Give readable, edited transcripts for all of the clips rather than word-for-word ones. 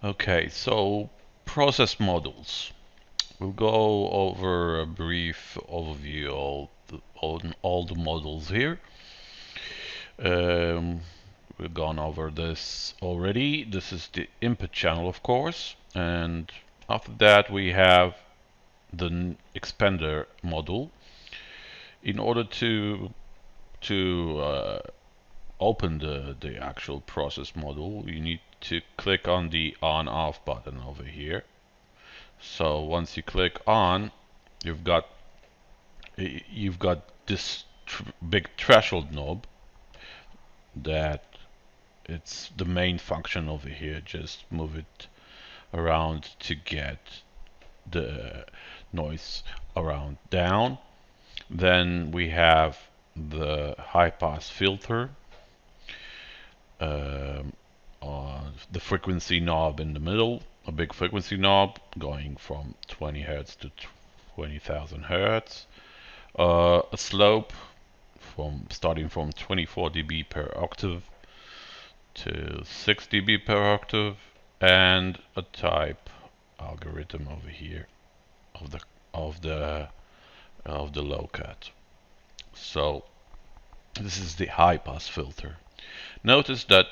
Okay, so process models. We'll go over a brief overview on all the models here. Um, we've gone over this already. This is the input channel, of course, and after that we have the expander model. In order to open the actual process model, you need to click on the on/off button over here. So once you click on, you've got you've got this big threshold knob that it's the main function over here. Just move it around to get the noise around down. Then we have the high pass filter, um, the frequency knob in the middle, a big frequency knob going from 20 Hertz to 20,000 Hertz, a slope from starting from 24 dB per octave to 6 dB per octave, and a type algorithm over here of the of the of the low cut. So this is the high pass filter. Notice that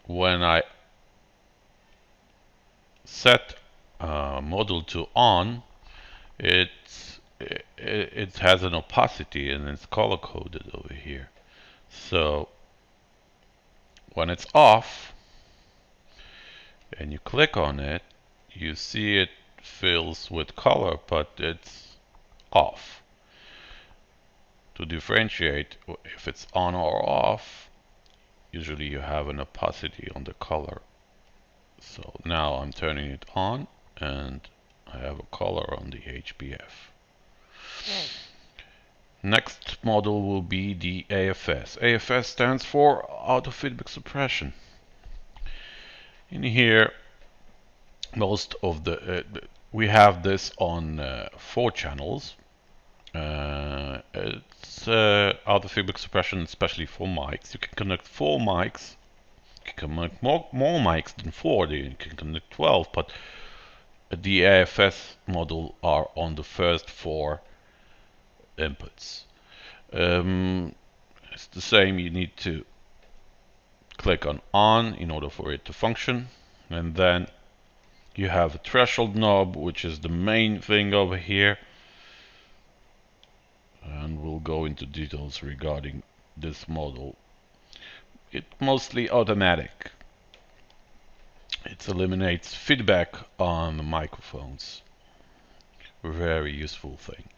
when I set model to on, it it has an opacity and it's color coded over here. So when it's off and you click on it, you see it fills with color, but it's off. To differentiate if it's on or off, usually you have an opacity on the color. So now I'm turning it on and I have a color on the HBF. Next model will be the AFS. AFS stands for auto feedback suppression. In here, most of the we have this on 4 channels. It's auto feedback suppression, especially for mics. You can connect 4 mics. You can connect more mics than 4. You can connect 12, but the AFS model are on the first 4 inputs. It's the same. You need to click on in order for it to function, and then you have a threshold knob, which is the main thing over here, and we'll go into details regarding this model. It's mostly automatic. It eliminates feedback on the microphones. Very useful thing.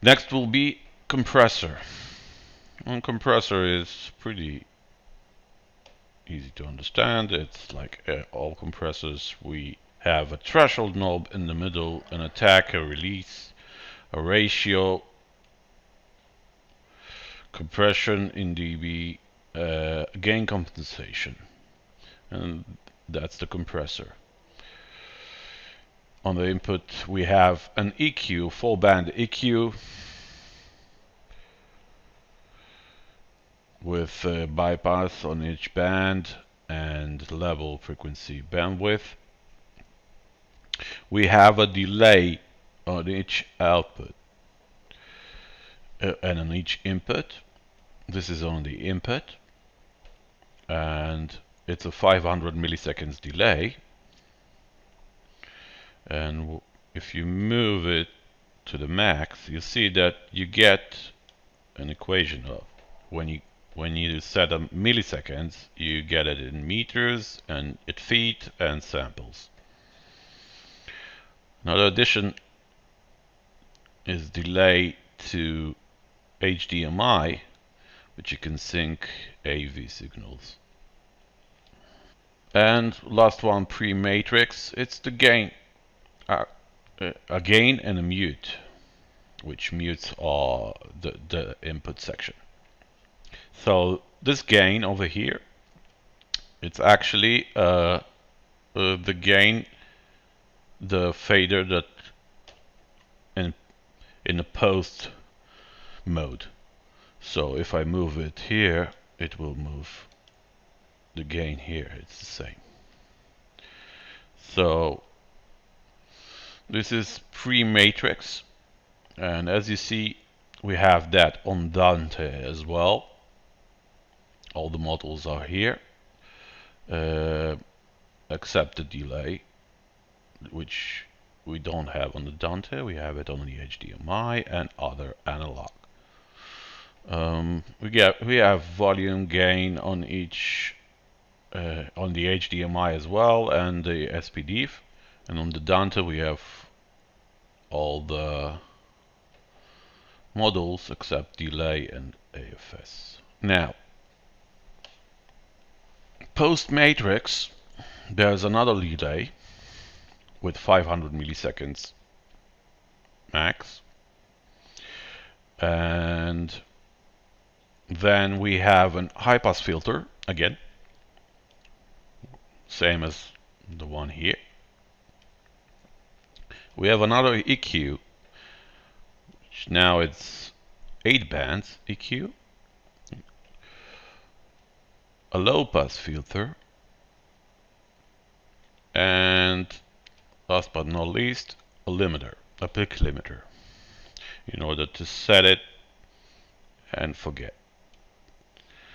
Next will be compressor. And compressor is pretty easy to understand. It's like all compressors. We have a threshold knob in the middle, an attack, a release, a ratio, compression in dB, gain compensation, and that's the compressor. On the input we have an EQ, full band EQ, with bypass on each band and level frequency bandwidth. We have a delay on each output and on each input. This is on the input, and it's a 500 milliseconds delay. And if you move it to the max, you see that you get an equation of when you set a milliseconds, you get it in meters and in feet and samples. Another addition is delay to HDMI, which you can sync AV signals. And last one, pre-matrix. It's the gain, a gain and a mute, which mutes are the input section. So this gain over here, it's actually the gain, the fader that in the post mode. So if I move it here, it will move the gain here. It's the same. So this is pre-matrix, and as you see, we have that on Dante as well. All the models are here, except the delay, which we don't have on the Dante. We have it on the HDMI and other analog. We have volume gain on each on the HDMI as well, and the SPDIF, and on the Dante we have all the models except delay and AFS. Now, post matrix, there's another delay with 500 milliseconds max, and then we have an high pass filter again, same as the one here. We have another EQ, which now it's 8 bands EQ, a low pass filter, and last but not least, a limiter, a peak limiter, in order to set it and forget.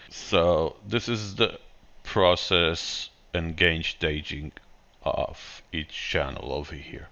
So this is the process and gain staging of each channel over here.